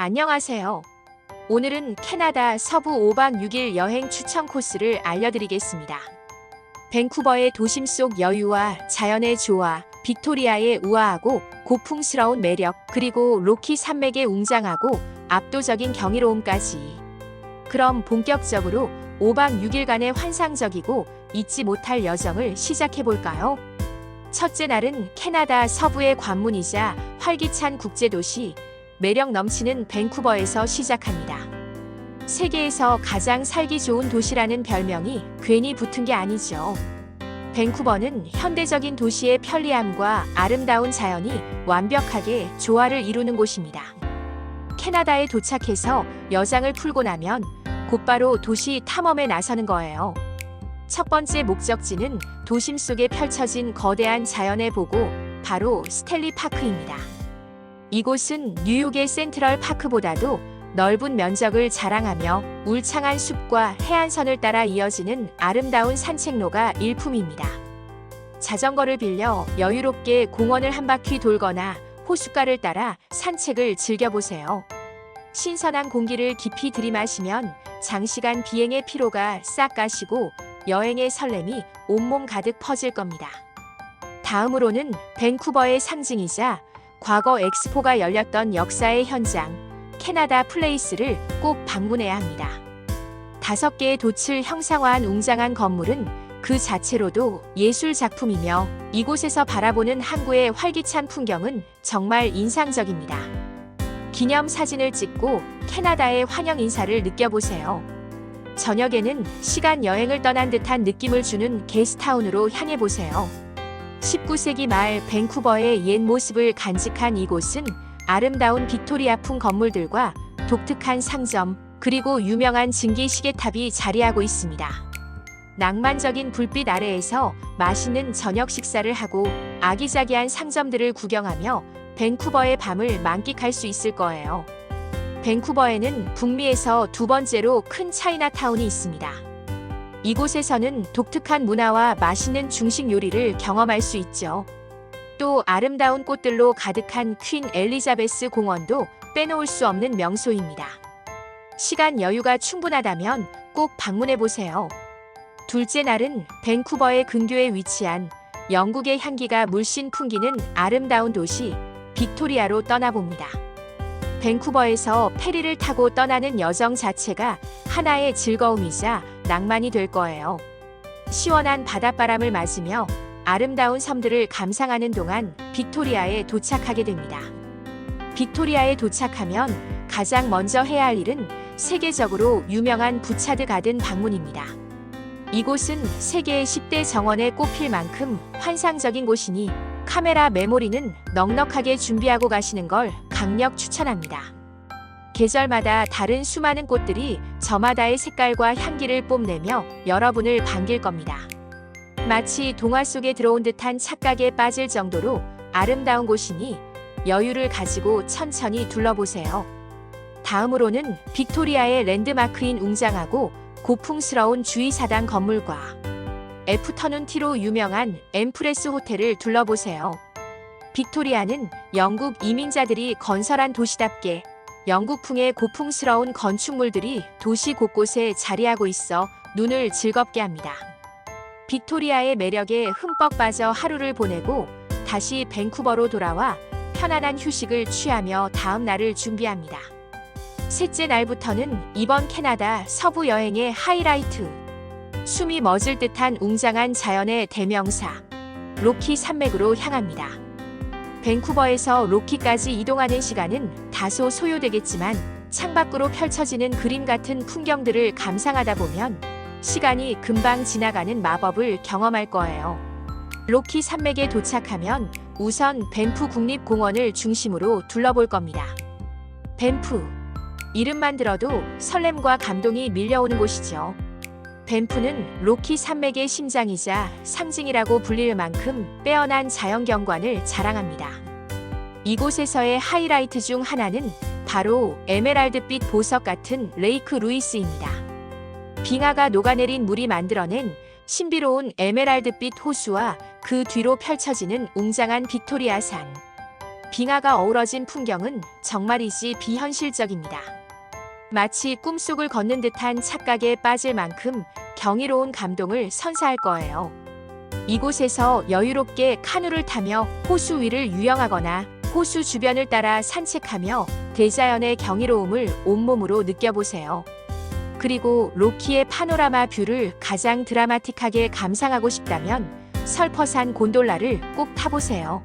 안녕하세요. 오늘은 캐나다 서부 5박 6일 여행 추천 코스를 알려드리겠습니다. 밴쿠버의 도심 속 여유와 자연의 조화, 빅토리아의 우아하고 고풍스러운 매력, 그리고 로키 산맥의 웅장하고 압도적인 경이로움까지. 그럼 본격적으로 5박 6일간의 환상적이고 잊지 못할 여정을 시작해볼까요? 첫째 날은 캐나다 서부의 관문이자 활기찬 국제도시, 매력 넘치는 밴쿠버에서 시작합니다. 세계에서 가장 살기 좋은 도시라는 별명이 괜히 붙은 게 아니죠. 밴쿠버는 현대적인 도시의 편리함과 아름다운 자연이 완벽하게 조화를 이루는 곳입니다. 캐나다에 도착해서 여장을 풀고 나면 곧바로 도시 탐험에 나서는 거예요. 첫 번째 목적지는 도심 속에 펼쳐진 거대한 자연의 보고, 바로 스탠리 파크입니다. 이곳은 뉴욕의 센트럴 파크보다도 넓은 면적을 자랑하며 울창한 숲과 해안선을 따라 이어지는 아름다운 산책로가 일품입니다. 자전거를 빌려 여유롭게 공원을 한 바퀴 돌거나 호숫가를 따라 산책을 즐겨보세요. 신선한 공기를 깊이 들이마시면 장시간 비행의 피로가 싹 가시고 여행의 설렘이 온몸 가득 퍼질 겁니다. 다음으로는 밴쿠버의 상징이자 과거 엑스포가 열렸던 역사의 현장, 캐나다 플레이스를 꼭 방문해야 합니다. 5개의 돛을 형상화한 웅장한 건물은 그 자체로도 예술 작품이며 이곳에서 바라보는 항구의 활기찬 풍경은 정말 인상적입니다. 기념 사진을 찍고 캐나다의 환영 인사를 느껴보세요. 저녁에는 시간 여행을 떠난 듯한 느낌을 주는 게스트타운으로 향해 보세요. 19세기 말 밴쿠버의 옛 모습을 간직한 이곳은 아름다운 빅토리아풍 건물들과 독특한 상점, 그리고 유명한 증기 시계탑이 자리하고 있습니다. 낭만적인 불빛 아래에서 맛있는 저녁 식사를 하고 아기자기한 상점들을 구경하며 밴쿠버의 밤을 만끽할 수 있을 거예요. 밴쿠버에는 북미에서 두 번째로 큰 차이나타운이 있습니다. 이곳에서는 독특한 문화와 맛있는 중식 요리를 경험할 수 있죠. 또 아름다운 꽃들로 가득한 퀸 엘리자베스 공원도 빼놓을 수 없는 명소입니다. 시간 여유가 충분하다면 꼭 방문해보세요. 둘째 날은 밴쿠버의 근교에 위치한 영국의 향기가 물씬 풍기는 아름다운 도시 빅토리아로 떠나봅니다. 밴쿠버에서 페리를 타고 떠나는 여정 자체가 하나의 즐거움이자 낭만이 될 거예요. 시원한 바닷바람을 맞으며 아름다운 섬들을 감상하는 동안 빅토리아에 도착하게 됩니다. 빅토리아에 도착하면 가장 먼저 해야 할 일은 세계적으로 유명한 부차드 가든 방문입니다. 이곳은 세계의 10대 정원에 꼽힐 만큼 환상적인 곳이니 카메라 메모리는 넉넉하게 준비하고 가시는 걸 강력 추천합니다. 계절마다 다른 수많은 꽃들이 저마다의 색깔과 향기를 뽐내며 여러분을 반길 겁니다. 마치 동화 속에 들어온 듯한 착각에 빠질 정도로 아름다운 곳이니 여유를 가지고 천천히 둘러보세요. 다음으로는 빅토리아의 랜드마크인 웅장하고 고풍스러운 주의사당 건물과 애프터눈 티로 유명한 엠프레스 호텔을 둘러보세요. 빅토리아는 영국 이민자들이 건설한 도시답게 영국풍의 고풍스러운 건축물들이 도시 곳곳에 자리하고 있어 눈을 즐겁게 합니다. 빅토리아의 매력에 흠뻑 빠져 하루를 보내고 다시 밴쿠버로 돌아와 편안한 휴식을 취하며 다음 날을 준비합니다. 셋째 날부터는 이번 캐나다 서부 여행의 하이라이트, 숨이 멎을 듯한 웅장한 자연의 대명사 로키 산맥으로 향합니다. 밴쿠버에서 로키까지 이동하는 시간은 다소 소요되겠지만 창밖으로 펼쳐지는 그림 같은 풍경들을 감상하다 보면 시간이 금방 지나가는 마법을 경험할 거예요. 로키 산맥에 도착하면 우선 밴프 국립공원을 중심으로 둘러볼 겁니다. 밴프, 이름만 들어도 설렘과 감동이 밀려오는 곳이죠. 밴프는 로키 산맥의 심장이자 상징이라고 불릴 만큼 빼어난 자연경관을 자랑합니다. 이곳에서의 하이라이트 중 하나는 바로 에메랄드빛 보석 같은 레이크 루이스입니다. 빙하가 녹아내린 물이 만들어낸 신비로운 에메랄드빛 호수와 그 뒤로 펼쳐지는 웅장한 빅토리아 산. 빙하가 어우러진 풍경은 정말이지 비현실적입니다. 마치 꿈속을 걷는 듯한 착각에 빠질 만큼 경이로운 감동을 선사할 거예요. 이곳에서 여유롭게 카누를 타며 호수 위를 유영하거나 호수 주변을 따라 산책하며 대자연의 경이로움을 온몸으로 느껴보세요. 그리고 로키의 파노라마 뷰를 가장 드라마틱하게 감상하고 싶다면 설퍼산 곤돌라를 꼭 타보세요.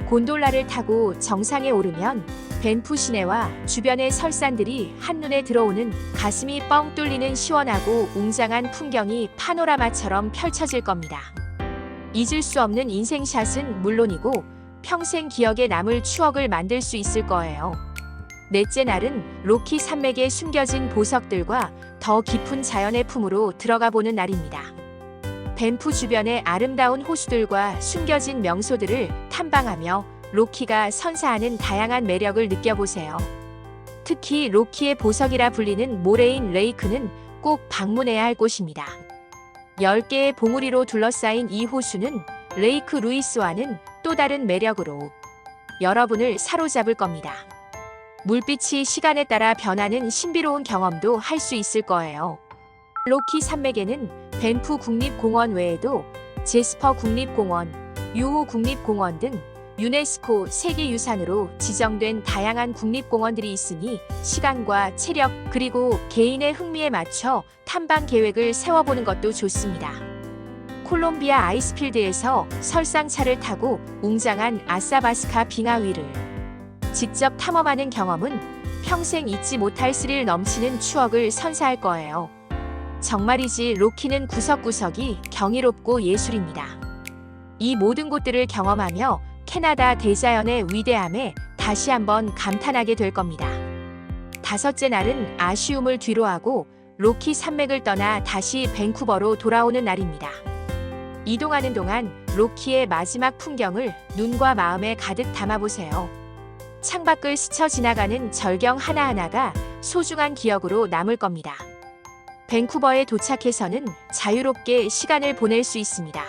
곤돌라를 타고 정상에 오르면 밴프 시내와 주변의 설산들이 한눈에 들어오는 가슴이 뻥 뚫리는 시원하고 웅장한 풍경이 파노라마처럼 펼쳐질 겁니다. 잊을 수 없는 인생샷은 물론이고 평생 기억에 남을 추억을 만들 수 있을 거예요. 넷째 날은 로키 산맥에 숨겨진 보석들과 더 깊은 자연의 품으로 들어가 보는 날입니다. 밴프 주변의 아름다운 호수들과 숨겨진 명소들을 탐방하며 로키가 선사하는 다양한 매력을 느껴보세요. 특히 로키의 보석이라 불리는 모레인 레이크는 꼭 방문해야 할 곳입니다. 10개의 봉우리로 둘러싸인 이 호수는 레이크 루이스와는 또 다른 매력으로 여러분을 사로잡을 겁니다. 물빛이 시간에 따라 변하는 신비로운 경험도 할 수 있을 거예요. 로키 산맥에는 밴프 국립공원 외에도 제스퍼 국립공원, 유호 국립공원 등 유네스코 세계유산으로 지정된 다양한 국립공원들이 있으니 시간과 체력 그리고 개인의 흥미에 맞춰 탐방 계획을 세워보는 것도 좋습니다. 콜롬비아 아이스필드에서 설상차를 타고 웅장한 아사바스카 빙하 위를 직접 탐험하는 경험은 평생 잊지 못할 스릴 넘치는 추억을 선사할 거예요. 정말이지 로키는 구석구석이 경이롭고 예술입니다. 이 모든 곳들을 경험하며 캐나다 대자연의 위대함에 다시 한번 감탄하게 될 겁니다. 다섯째 날은 아쉬움을 뒤로하고 로키 산맥을 떠나 다시 밴쿠버로 돌아오는 날입니다. 이동하는 동안 로키의 마지막 풍경을 눈과 마음에 가득 담아보세요. 창밖을 스쳐 지나가는 절경 하나하나가 소중한 기억으로 남을 겁니다. 밴쿠버에 도착해서는 자유롭게 시간을 보낼 수 있습니다.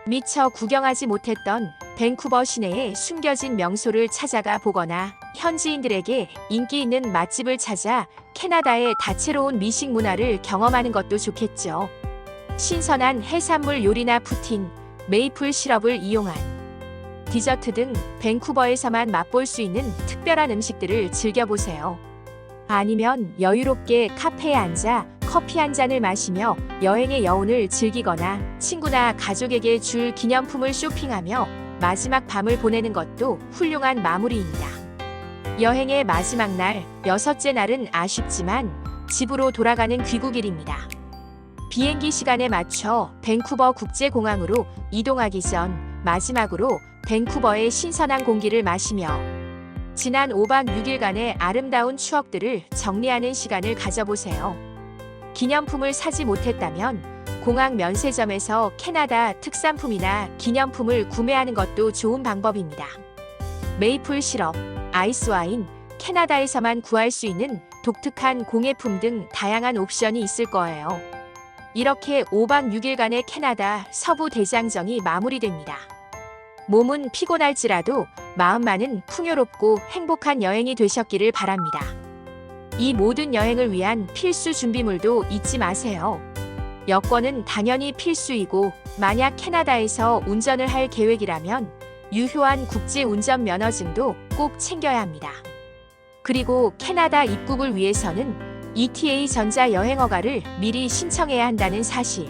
미처 구경하지 못했던 밴쿠버 시내의 숨겨진 명소를 찾아가 보거나 현지인들에게 인기 있는 맛집을 찾아 캐나다의 다채로운 미식 문화를 경험하는 것도 좋겠죠. 신선한 해산물 요리나 푸틴, 메이플 시럽을 이용한 디저트 등 밴쿠버에서만 맛볼 수 있는 특별한 음식들을 즐겨보세요. 아니면 여유롭게 카페에 앉아 커피 한 잔을 마시며 여행의 여운을 즐기거나 친구나 가족에게 줄 기념품을 쇼핑하며 마지막 밤을 보내는 것도 훌륭한 마무리입니다. 여행의 마지막 날, 여섯째 날은 아쉽지만 집으로 돌아가는 귀국일입니다. 비행기 시간에 맞춰 밴쿠버 국제공항으로 이동하기 전 마지막으로 밴쿠버의 신선한 공기를 마시며 지난 5박 6일간의 아름다운 추억들을 정리하는 시간을 가져보세요. 기념품을 사지 못했다면 공항 면세점에서 캐나다 특산품이나 기념품을 구매하는 것도 좋은 방법입니다. 메이플 시럽, 아이스 와인, 캐나다에서만 구할 수 있는 독특한 공예품 등 다양한 옵션이 있을 거예요. 이렇게 5박 6일간의 캐나다 서부 대장정이 마무리됩니다. 몸은 피곤할지라도 마음만은 풍요롭고 행복한 여행이 되셨기를 바랍니다. 이 모든 여행을 위한 필수 준비물도 잊지 마세요. 여권은 당연히 필수이고 만약 캐나다에서 운전을 할 계획이라면 유효한 국제 운전 면허증도 꼭 챙겨야 합니다. 그리고 캐나다 입국을 위해서는 ETA 전자 여행허가를 미리 신청해야 한다는 사실.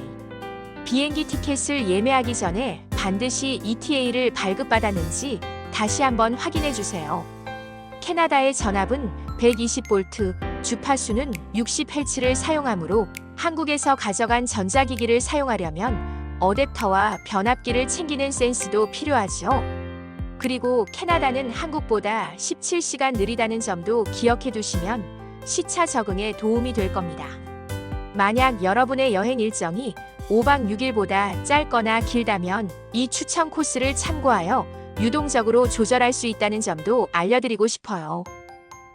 비행기 티켓을 예매하기 전에 반드시 ETA를 발급받았는지 다시 한번 확인해 주세요. 캐나다의 전압은 120V, 주파수는 60Hz를 사용하므로 한국에서 가져간 전자기기를 사용하려면 어댑터와 변압기를 챙기는 센스도 필요하죠. 그리고 캐나다는 한국보다 17시간 느리다는 점도 기억해 두시면 시차 적응에 도움이 될 겁니다. 만약 여러분의 여행 일정이 5박 6일보다 짧거나 길다면 이 추천 코스를 참고하여 유동적으로 조절할 수 있다는 점도 알려드리고 싶어요.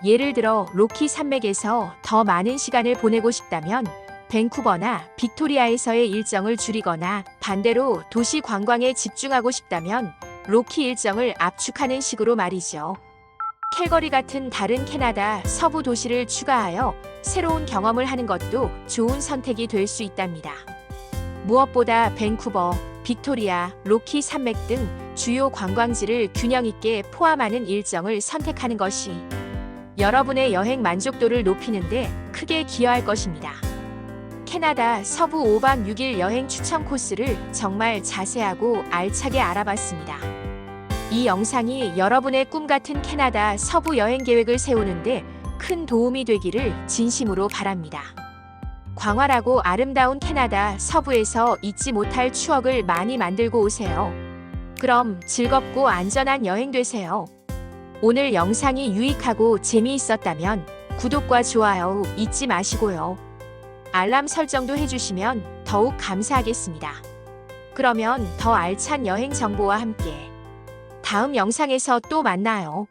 예를 들어 로키 산맥에서 더 많은 시간을 보내고 싶다면 밴쿠버나 빅토리아에서의 일정을 줄이거나 반대로 도시 관광에 집중하고 싶다면 로키 일정을 압축하는 식으로 말이죠. 캘거리 같은 다른 캐나다 서부 도시를 추가하여 새로운 경험을 하는 것도 좋은 선택이 될 수 있답니다. 무엇보다 밴쿠버, 빅토리아, 로키 산맥 등 주요 관광지를 균형 있게 포함하는 일정을 선택하는 것이 여러분의 여행 만족도를 높이는데 크게 기여할 것입니다. 캐나다 서부 5박 6일 여행 추천 코스를 정말 자세하고 알차게 알아봤습니다. 이 영상이 여러분의 꿈 같은 캐나다 서부 여행 계획을 세우는데 큰 도움이 되기를 진심으로 바랍니다. 광활하고 아름다운 캐나다 서부에서 잊지 못할 추억을 많이 만들고 오세요. 그럼 즐겁고 안전한 여행 되세요. 오늘 영상이 유익하고 재미있었다면 구독과 좋아요 잊지 마시고요. 알람 설정도 해주시면 더욱 감사하겠습니다. 그러면 더 알찬 여행 정보와 함께 다음 영상에서 또 만나요.